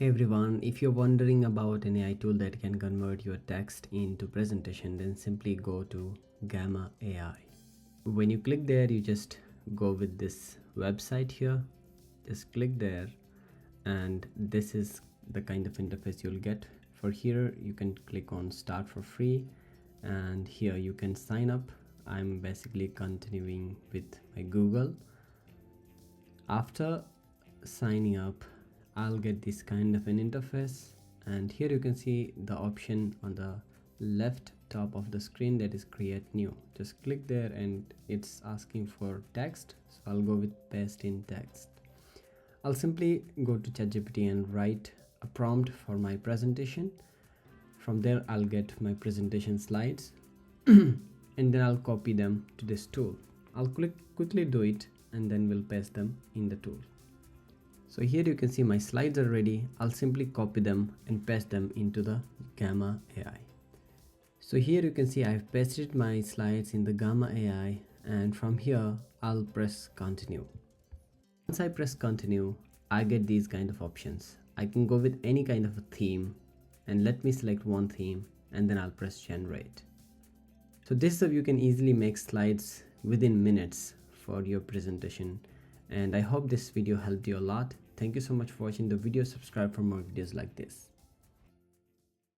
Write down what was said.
Hey everyone, if you're wondering about an AI tool that can convert your text into presentation, then simply go to Gamma AI. When you click there, you just go with this website here. Just click there, and this is the kind of interface you'll get. For here, you can click on Start for free, and here you can sign up. I'm basically continuing with my Google. After signing up, I'll get this kind of an interface, and here you can see the option on the left top of the screen that is create new. Just click there and it's asking for text, so I'll go with paste in text. I'll simply go to ChatGPT and write a prompt for my presentation. From there I'll get my presentation slides and then I'll copy them to this tool. I'll quickly do it and then we'll paste them in the tool. So here you can see my slides are ready. I'll simply copy them and paste them into the Gamma AI. So here you can see I've pasted my slides in the Gamma AI, and from here I'll press continue. Once I press continue, I get these kind of options. I can go with any kind of a theme, and let me select one theme and then I'll press generate. So this is how you can easily make slides within minutes for your presentation. And I hope this video helped you a lot. Thank you so much for watching the video. Subscribe for more videos like this.